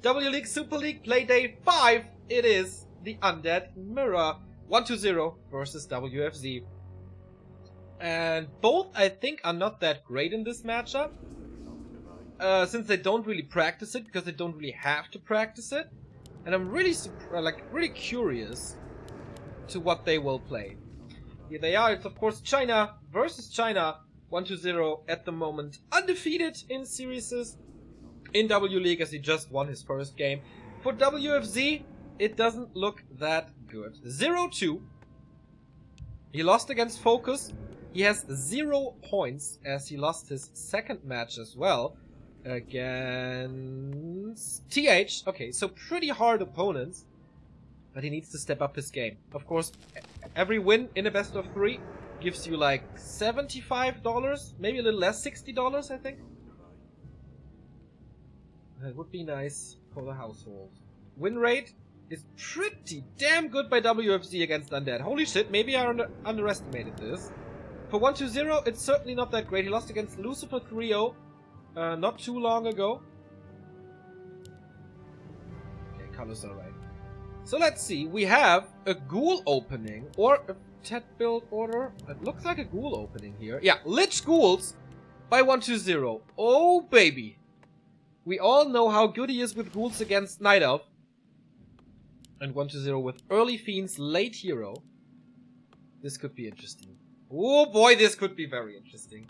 W League Super League Playday 5. It is the Undead Mirror. 1-0 versus WFZ. And both, I think, are not that great in this matchup. Since they don't really practice it, because they don't really have to practice it. And I'm really, really curious to what they will play. Here they are. It's, of course, China versus China. 1-0 at the moment. Undefeated in series in W League, as he just won his first game. For WFZ, it doesn't look that good. 0-2. He lost against Focus. He has 0 points as he lost his second match as well against TH. Okay, so pretty hard opponents, but he needs to step up his game. Of course, every win in a best of 3 gives you like $75, maybe a little less, $60 I think. That would be nice for the household. Win rate is pretty damn good by WFZ against Undead. Holy shit, maybe I underestimated this. For 1-0, it's certainly not that great. He lost against Lucifer 3-0 not too long ago. Okay, colors are right. So let's see. We have a ghoul opening or a Tet build order. It looks like a ghoul opening here. Yeah, Lich Ghouls by 1-0. Oh, baby. We all know how good he is with ghouls against Night Elf. And 1-0 with early Fiends, late Hero. This could be interesting. Oh boy, this could be very interesting.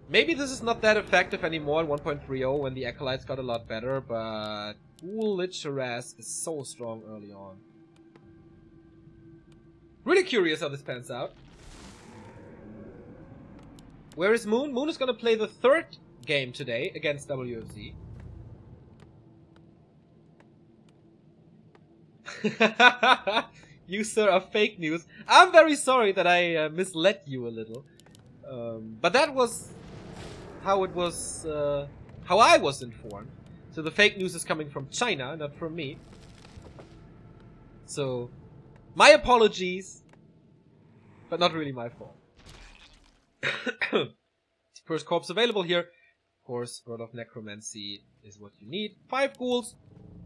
Maybe this is not that effective anymore in 1.30 when the Acolytes got a lot better, but Ghoul Lich Harass is so strong early on. Really curious how this pans out. Where is Moon? Moon is gonna play the third game today against WFZ. You, sir, are fake news. I'm very sorry that I misled you a little. But that was how it was, how I was informed. So the fake news is coming from China, not from me. So, my apologies, but not really my fault. First corpse available here. Of course, Rod of Necromancy is what you need. 5 ghouls.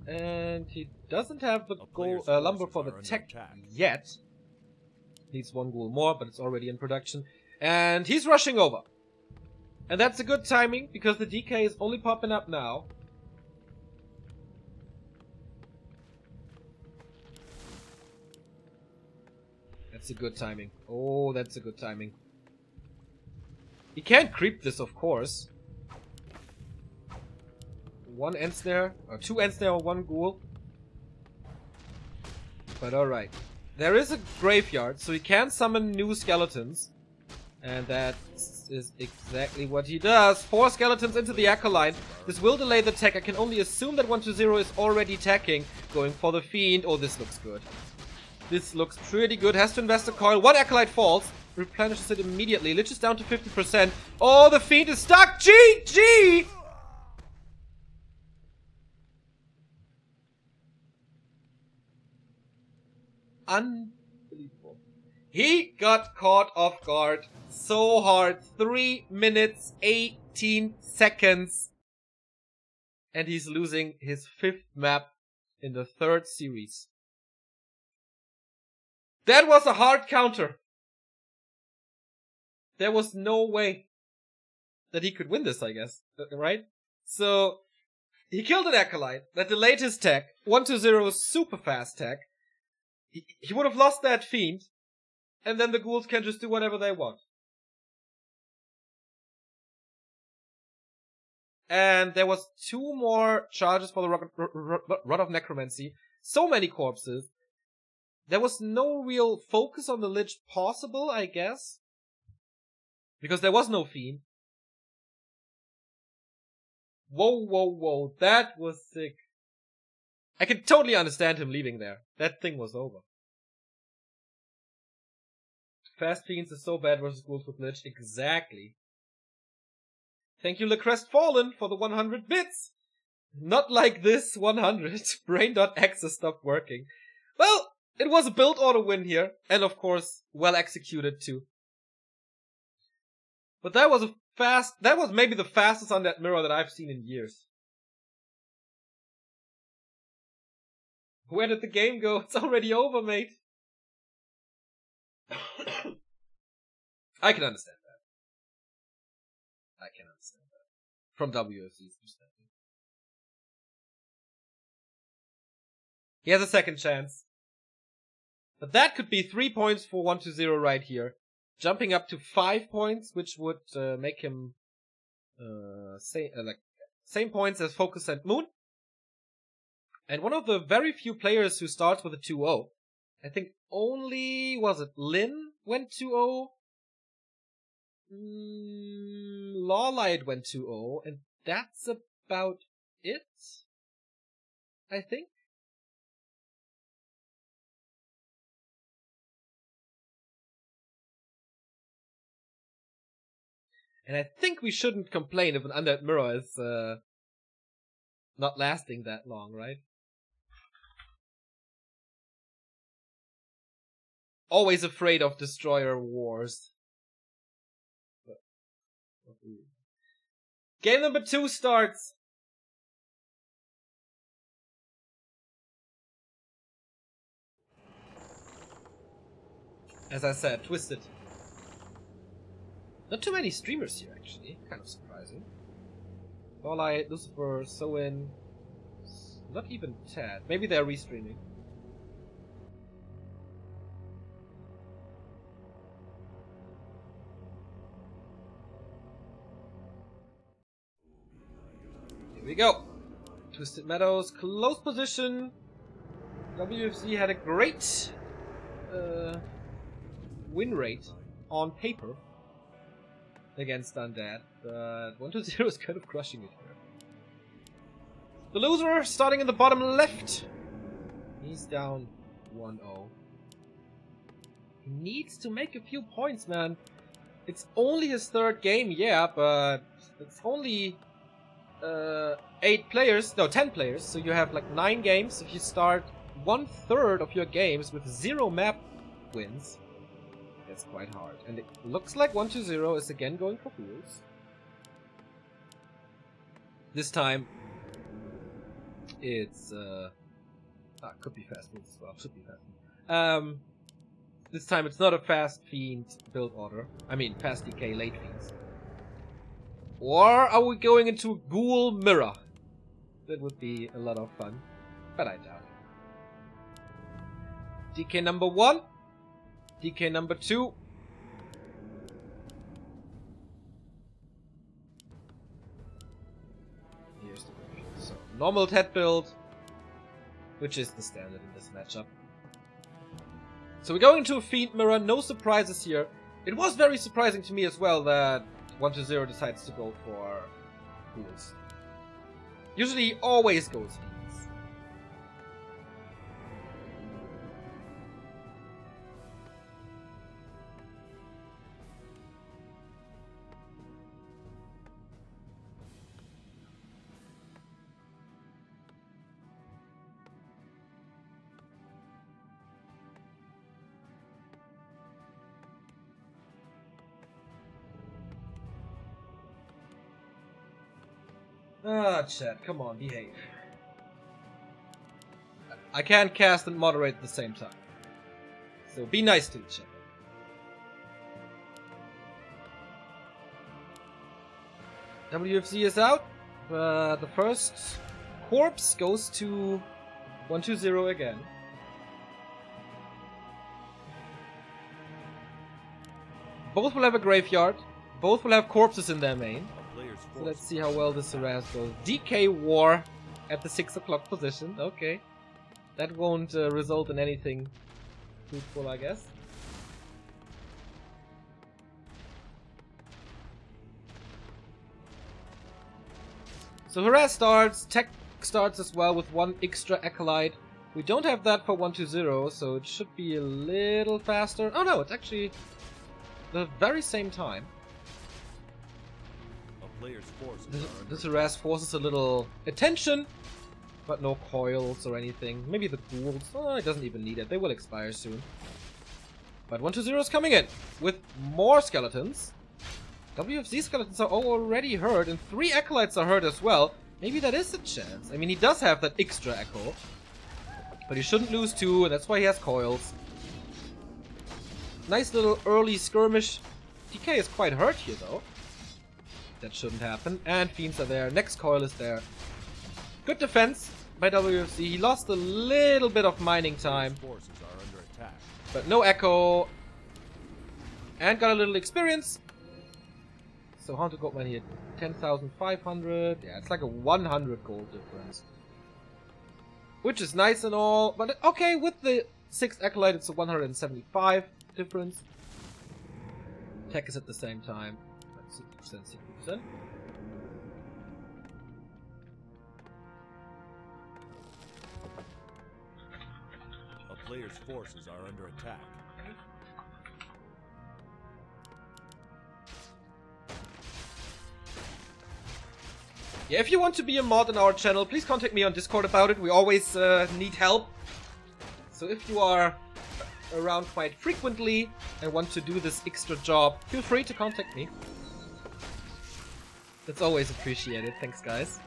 And he doesn't have the lumber for the tech yet. Needs 1 ghoul more, but it's already in production. And he's rushing over. And that's a good timing, because the DK is only popping up now. That's a good timing. Oh, that's a good timing. He can't creep this, of course. 1 ends there, or 2 ends there, or 1 ghoul. But alright. There is a graveyard, so he can summon new skeletons. And that is exactly what he does. 4 skeletons into the Acolyte. This will delay the tech. I can only assume that 1-0 is already teching. Going for the Fiend. Oh, this looks good. This looks pretty good. Has to invest a coil. 1 Acolyte falls. Replenishes it immediately. Lich is down to 50%. Oh, the Fiend is stuck. GG! Unbelievable. He got caught off guard so hard. 3 minutes, 18 seconds. And he's losing his 5th map in the 3rd series. That was a hard counter. There was no way that he could win this, I guess. Right? So, he killed an Acolyte that delayed his tech. 1-0 super fast tech. He would have lost that Fiend. And then the ghouls can just do whatever they want. And there was 2 more charges for the Rod of Necromancy. So many corpses. There was no real focus on the Lich possible, I guess. Because there was no Fiend. Whoa, whoa, whoa. That was sick. I can totally understand him leaving there. That thing was over. Fast Fiends is so bad versus ghouls with Lich. Exactly. Thank you, LeCrest Fallen, for the 100 bits. Not like this 100. Brain.exe stopped working. Well, it was a build order win here. And of course, well executed too. But that was maybe the fastest Undead Mirror that I've seen in years. Where did the game go? It's already over, mate. I can understand that. From WFZ's perspective. He has a second chance. But that could be 3 points for 1-0 right here. Jumping up to 5 points, which would make him same points as Focus and Moon. And one of the very few players who starts with a 2-0. I think only, was it Lin went 2-0? Lawlight went 2-0, and that's about it, I think. And I think we shouldn't complain if an undead mirror is not lasting that long, right? Always afraid of destroyer wars. Game number 2 starts. As I said, Twisted. Not too many streamers here, actually. Kind of surprising. Lawlight, Lucifer, Soin. Not even Tad. Maybe they're restreaming. Here we go. Twisted Meadows, close position. WFZ had a great win rate on paper against Undead, but 1-0 is kind of crushing it here. The loser starting in the bottom left. He's down 1-0. He needs to make a few points, man. It's only his third game, yeah, but it's only 10 players, so you have like 9 games. If you start 1/3 of your games with 0 map wins, that's quite hard. And it looks like 1-0 is again going for Ghouls. This time it's could be Fast Fiends as well, should be Fast Fiends. This time it's not a Fast Fiend build order. I mean Fast DK late Fiends. Or are we going into a Ghoul Mirror? That would be a lot of fun, but I doubt it. DK number 1. DK number 2. Here's the build. So, normal Ted build, which is the standard in this matchup. So we're going into a Fiend Mirror, no surprises here. It was very surprising to me as well that 1-0 decides to go for Ghouls. Usually he always goes Fiends. Ah, chat, come on, behave. I can't cast and moderate at the same time. So be nice to each other. WFZ is out. The first corpse goes to 1-0 again. Both will have a graveyard. Both will have corpses in their main. So let's see how well this harass goes. DK War at the 6 o'clock position. Okay. That won't result in anything fruitful, I guess. So harass starts. Tech starts as well with 1 extra Acolyte. We don't have that for 1-0, so it should be a little faster. Oh no, it's actually the very same time. This harass forces a little attention, but no coils or anything. Maybe the ghouls. Oh, it doesn't even need it. They will expire soon. But 1-0 is coming in with more skeletons. WFZ skeletons are already hurt, and 3 acolytes are hurt as well. Maybe that is a chance. I mean, he does have that extra echo. But he shouldn't lose 2, and that's why he has coils. Nice little early skirmish. DK is quite hurt here, though. That shouldn't happen. And Fiends are there. Next coil is there. Good defense by WFZ. He lost a little bit of mining time. Forces are under attack. But no echo. And got a little experience. So Haunted Gold Mine here. 10,500. Yeah, it's like a 100 gold difference. Which is nice and all. But okay, with the 6th Acolyte, it's a 175 difference. Tech is at the same time. 60%, 60%. A player's forces are under attack. Yeah, if you want to be a mod on our channel, please contact me on Discord about it. We always need help. So if you are around quite frequently and want to do this extra job, feel free to contact me. That's always appreciated. Thanks, guys.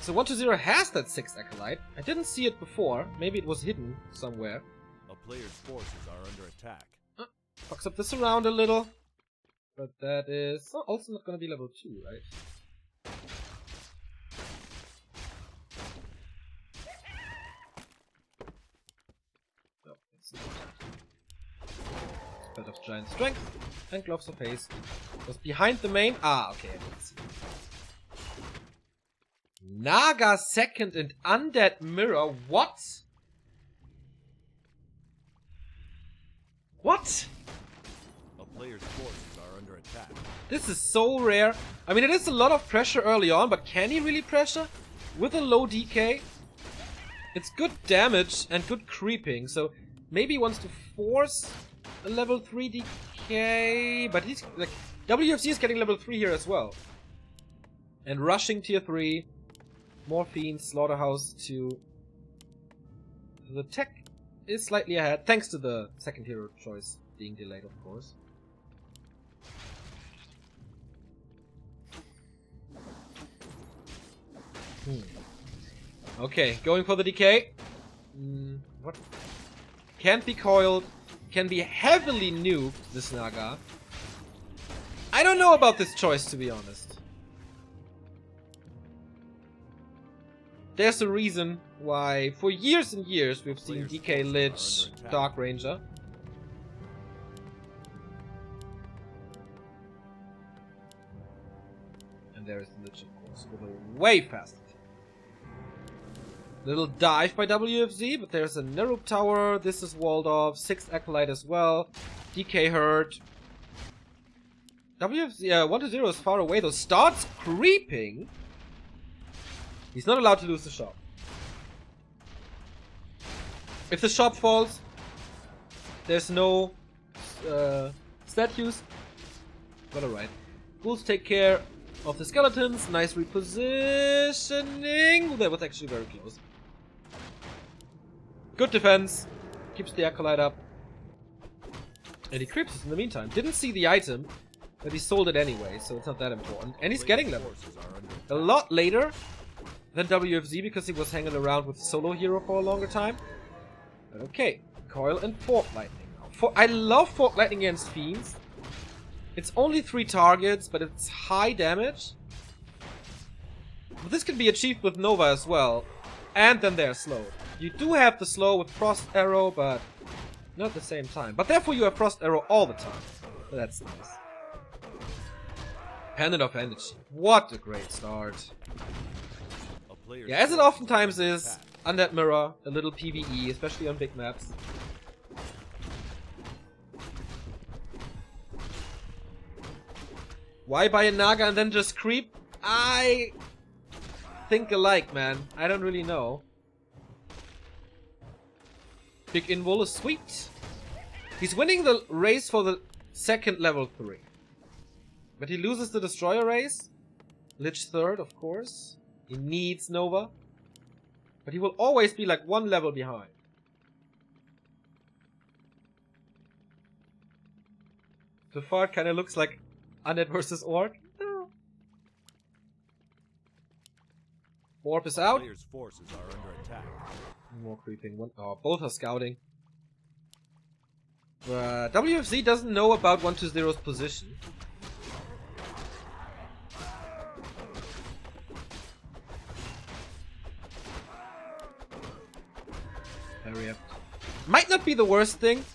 So 120 has that 6th Acolyte. I didn't see it before. Maybe it was hidden somewhere. A player's forces are under attack. Fucks up this around a little. But that is also not going to be level 2, right? No, it's not. Spell of Giant Strength and Gloves of Haste. Was behind the main. Ah, okay, I didn't see. Naga 2nd and Undead Mirror. What? What? A player's forces are under attack. This is so rare. I mean, it is a lot of pressure early on, but can he really pressure? With a low DK? It's good damage and good creeping, so maybe he wants to force a level 3 DK, but he's like... WFZ is getting level 3 here as well. And rushing tier 3. More Fiends, Slaughterhouse 2. The tech is slightly ahead, thanks to the second hero choice being delayed, of course. Okay, going for the decay. What? Can't be coiled. Can be heavily nuked, this Naga. I don't know about this choice, to be honest. There's a reason why, for years and years, we've seen DK Lich, Dark Ranger. And there is the Lich, of course, with a way faster. Little dive by WFZ, but there's a Nerup Tower. This is walled off. 6th Acolyte as well. DK hurt. WFZ 1-0 is far away though. Starts creeping. He's not allowed to lose the shop. If the shop falls, there's no statues. But alright. Ghouls take care of the skeletons. Nice repositioning. That was actually very close. Good defense. Keeps the Acolyte up. And he creeps in the meantime. Didn't see the item, but he sold it anyway, so it's not that important. And he's getting level. A lot later than WFZ because he was hanging around with solo hero for a longer time. But okay. Coil and Fork Lightning. I love Fork Lightning against Fiends. It's only 3 targets, but it's high damage. But this can be achieved with Nova as well. And then they're slowed. You do have the slow with Frost Arrow, but not at the same time. But therefore you have Frost Arrow all the time. So that's nice. Pendant of Energy. What a great start. Yeah, as it oftentimes is, Undead Mirror, a little PvE, especially on big maps. Why buy a Naga and then just creep? I think alike, man. I don't really know. Big Invul is sweet. He's winning the race for the 2nd level 3. But he loses the Destroyer race. Lich 3rd, of course. He needs Nova. But he will always be like 1 level behind. So far it kinda looks like Undead versus Orc. No. Orb is out. Players' forces are under attack. More creeping. One. Oh, both are scouting. But WFZ doesn't know about 120's position. Hurry up. Might not be the worst thing.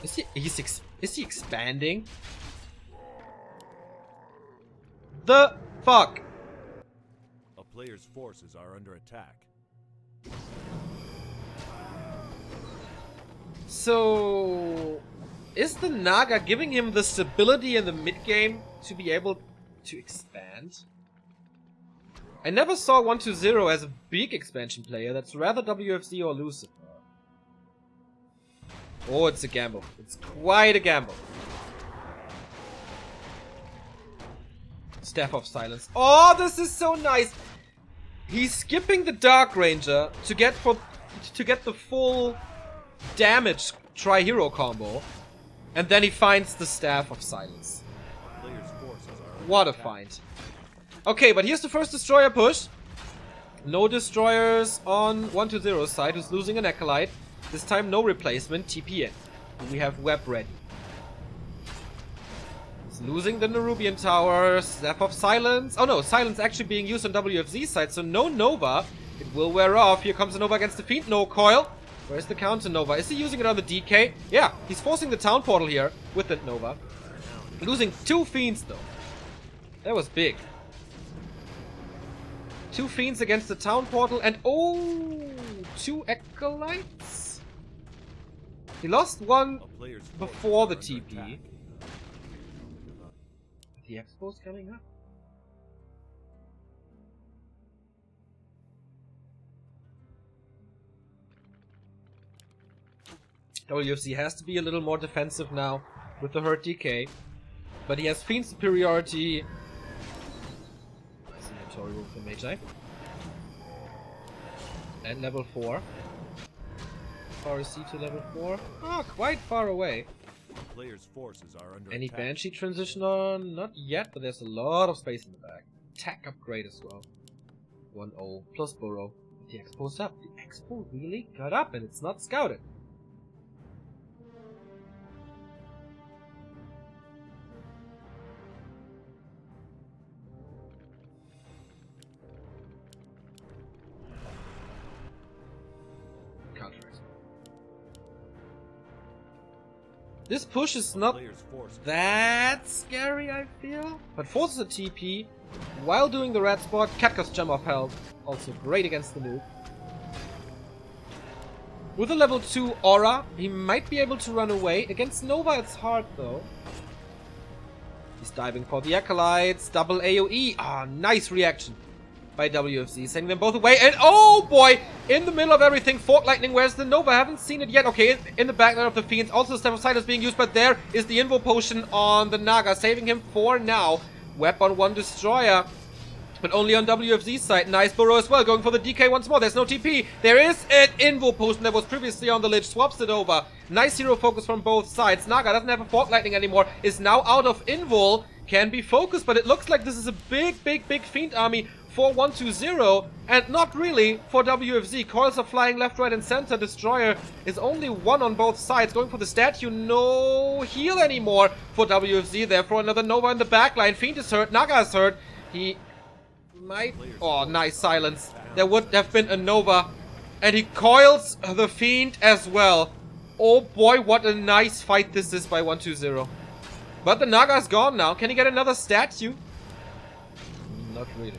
Is he expanding? The fuck? A player's forces are under attack. So, is the Naga giving him the stability in the mid-game to be able to expand? I never saw 120 as a big expansion player. That's rather WFZ or Lucifer. Oh, it's a gamble. It's quite a gamble. Staff of Silence. Oh, this is so nice. He's skipping the Dark Ranger to get the full damage tri-hero combo, and then he finds the Staff of Silence. What a find. Okay, but here's the first destroyer push. No destroyers on 120's side, who's losing an Acolyte. This time no replacement, TP in. We have Web ready. He's losing the Nerubian Tower, Staff of Silence. Oh no, Silence actually being used on WFZ's side, so no Nova. It will wear off. Here comes a Nova against the Fiend, no coil. Where's the counter Nova? Is he using it on the DK? Yeah, he's forcing the town portal here with the Nova. Losing 2 Fiends though. That was big. 2 Fiends against the town portal and oh, 2 Acolytes? He lost one before the TP. The Expo's coming up. WFZ has to be a little more defensive now with the hurt DK. But he has Fiend superiority. Nice inventory room for Magi. And level 4. How far is he to level 4? Ah, quite far away. Players' forces are under Any attack. Banshee transition on? Not yet, but there's a lot of space in the back. Tech upgrade as well. 1-0 plus Burrow. The Expo's up. The Expo really got up and it's not scouted. This push is not that scary, I feel. But forces a TP while doing the red spot. Katka's Gem of Health, also great against the nuke. With a level 2 aura, he might be able to run away. Against Nova, it's hard though. He's diving for the Acolytes. Double AoE. Ah, nice reaction by WFZ, sending them both away. And oh boy, in the middle of everything, Fork Lightning. Where's the Nova? I haven't seen it yet. Okay, in the backline of the Fiends. Also, the Staff of Silence being used, but there is the Invo Potion on the Naga, saving him for now. Weapon 1 Destroyer, but only on WFZ's side. Nice Burrow as well, going for the DK once more. There's no TP. There is an Invo Potion that was previously on the Lich, swaps it over. Nice hero focus from both sides. Naga doesn't have a Fork Lightning anymore, is now out of Invul. Can be focused, but it looks like this is a big Fiend army for 120, and not really for WFZ. Coils are flying left, right, and center. Destroyer is only 1 on both sides. Going for the statue. No heal anymore for WFZ. Therefore, another Nova in the backline. Fiend is hurt. Naga is hurt. He might... Oh, nice silence. There would have been a Nova. And he coils the Fiend as well. Oh boy, what a nice fight this is by 120. But the Naga is gone now. Can he get another statue? Not really.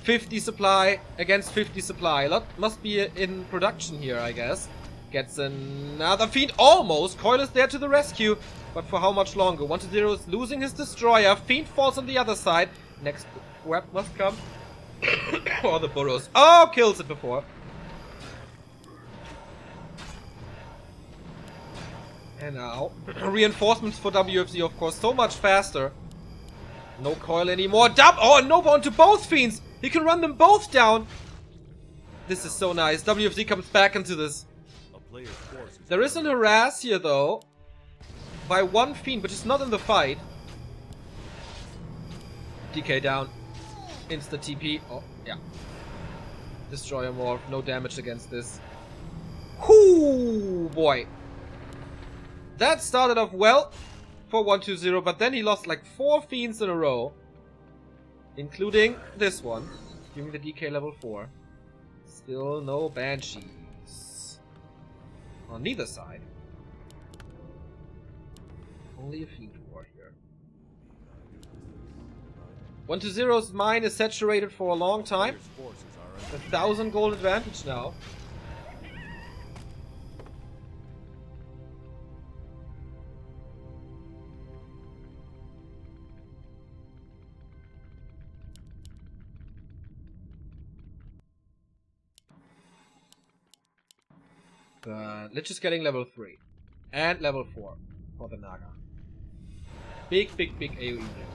50 supply against 50 supply. A lot must be in production here, I guess. Gets another Fiend. Almost. Coil is there to the rescue. But for how much longer? 120 is losing his Destroyer. Fiend falls on the other side. Next web must come. Or the Burrows. Oh, kills it before. And now, reinforcements for WFZ, of course, so much faster. No coil anymore. Oh, Nova onto both Fiends. He can run them both down. This is so nice. WFZ comes back into this. There is an harass here, though, by 1 Fiend, which is not in the fight. DK down. Insta TP. Oh, yeah. Destroyer morph. No damage against this. Whoo, boy. That started off well for 120, but then he lost like 4 fiends in a row. Including this one. Giving the DK level 4. Still no banshees. On neither side. Only a fiend war here. 120's mine is saturated for a long time. 1,000 gold advantage now. Lich is getting level 3 and level 4 for the Naga. Big AoE there.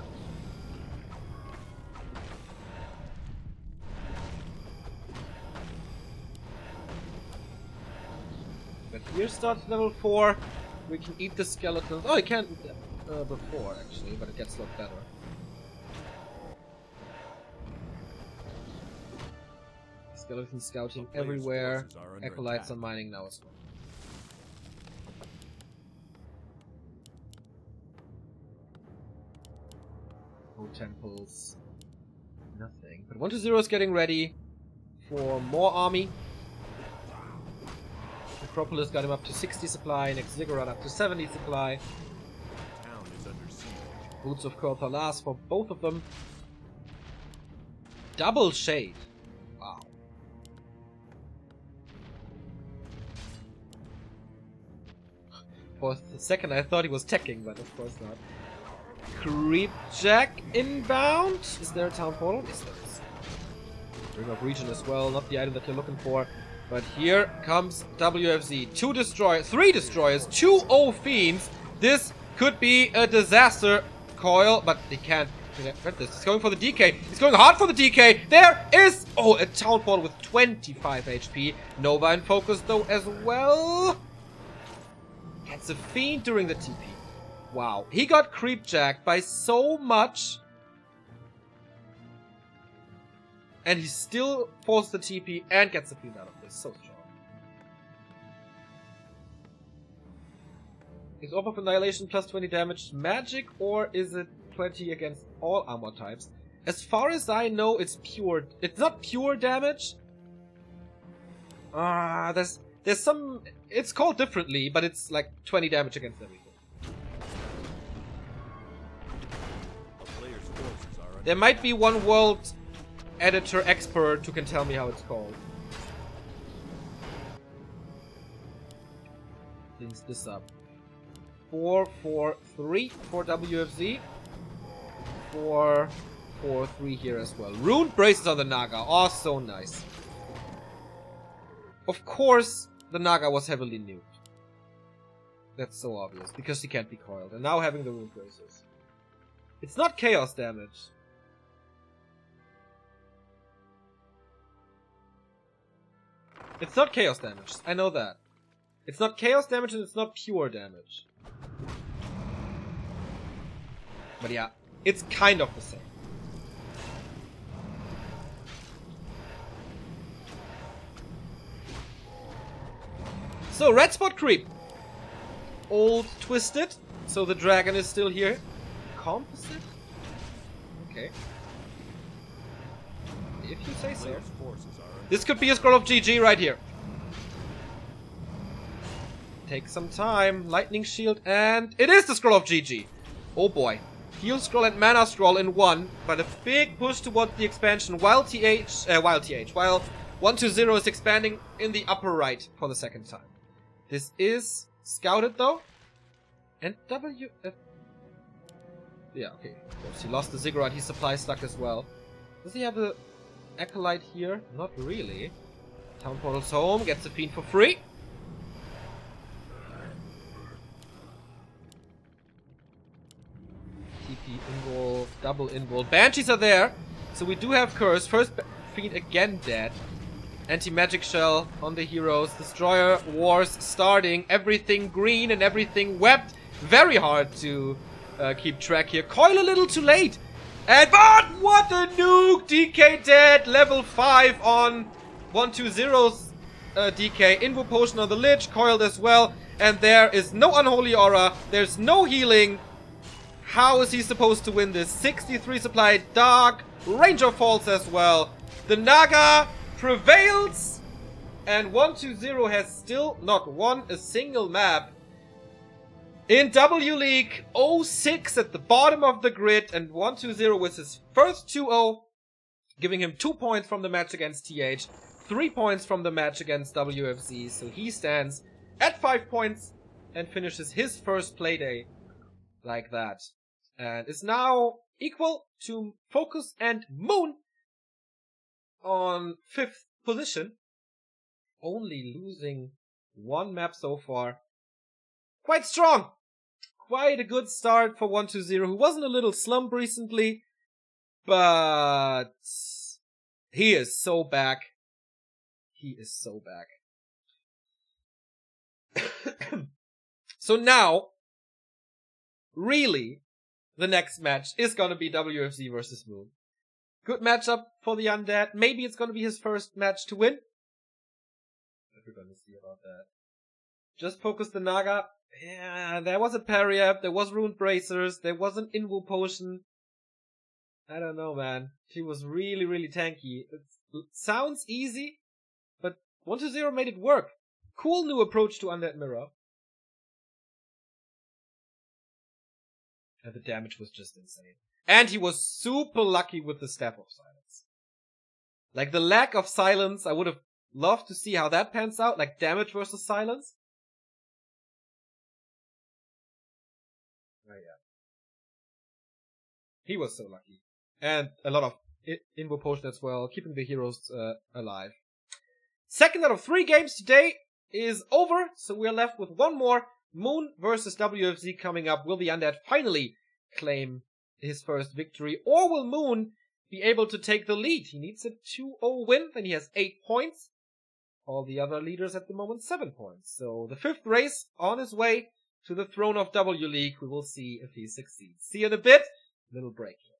But here starts level 4. We can eat the skeletons. Oh, I can't eat them before actually, but it gets a lot better. Skeleton scouting everywhere. Acolytes are mining now as well. No temples. Nothing. But 120 is getting ready for more army. Necropolis got him up to 60 supply. Next Ziggurat up to 70 supply. Town is under siege. Boots of Korthalas for both of them. Double shade. Wow. For a second I thought he was teching, but of course not. Creepjack inbound. Is there a town portal? Yes, there is. Ring of Region as well, not the item that you're looking for. But here comes WFZ. 2 destroyers, 3 destroyers, 2 O fiends. This could be a disaster. Coil, but they can't prevent this. He's going for the DK. He's going hard for the DK. There is, oh, a town portal with 25 HP. Nova in focus though as well. Gets a fiend during the TP. Wow, he got creepjacked by so much. And he still forced the TP and gets a fiend out of this. So strong. Is Orb of Annihilation plus 20 damage magic, or is it 20 against all armor types? As far as I know, it's pure. It's not pure damage. There's some. It's called differently, but it's like 20 damage against everything. There might be one world editor expert who can tell me how it's called. Cleans this up. 4-4-3 for WFZ. 4-4-3 here as well. Rune braces on the Naga. Oh, so nice. Of course, the Naga was heavily nuked. That's so obvious, because he can't be coiled. And now having the rune braces. It's not chaos damage. It's not chaos damage. I know that. It's not chaos damage and it's not pure damage. But yeah, it's kind of the same. So, red spot creep. Old twisted. So the dragon is still here. Composite? Okay. If you say so. This could be a scroll of GG right here. Take some time. Lightning shield, and it is the scroll of GG. Oh boy. Heal scroll and mana scroll in one, but a big push towards the expansion while 120 is expanding in the upper right for the second time. This is scouted though. And WF. Yeah, okay. Of course, he lost the Ziggurat. He's supply stuck as well. Does he have a Acolyte here? Not really. Town portal's home. Gets a fiend for free. TP invul. Double invul. Banshees are there. So we do have curse. First fiend again dead. Anti-magic shell on the heroes. Destroyer wars starting. Everything green and everything webbed. Very hard to keep track here. Coil a little too late. And but what a nuke! DK dead, level 5 on 120's DK. Invo potion on the Lich, coiled as well. And there is no Unholy Aura, there's no healing. How is he supposed to win this? 63 supply, Dark, Ranger falls as well. The Naga prevails. And 120 has still not won a single map. In W League, 0-6 at the bottom of the grid, and 120 with his first 2-0, giving him 2 points from the match against TH, 3 points from the match against WFZ, so he stands at 5 points and finishes his first Playday like that. And is now equal to Focus and Moon on 5th position, only losing 1 map so far. Quite strong! Quite a good start for 120, who wasn't a little slump recently, but he is so back. He is so back. So now, really, the next match is gonna be WFZ versus Moon. Good matchup for the Undead. Maybe it's gonna be his first match to win. But we're gonna see about that. Just focus the Naga. Yeah, there was a parry up, there was Ruined Bracers, there was an Invo Potion. I don't know, man. She was really, really tanky. It sounds easy, but 120 made it work. Cool new approach to Undead Mirror. And the damage was just insane. And he was super lucky with the Staff of Silence. Like, the lack of silence, I would have loved to see how that pans out, like damage versus silence. Oh, yeah. He was so lucky. And a lot of Invo Potion as well, keeping the heroes alive. Second out of 3 games today is over, so we're left with one more. Moon versus WFZ coming up. Will the Undead finally claim his first victory, or will Moon be able to take the lead? He needs a 2-0 win, then he has 8 points. All the other leaders at the moment 7 points. So the 5th race on his way to the throne of W League. We will see if he succeeds. See you in a bit. Little break here.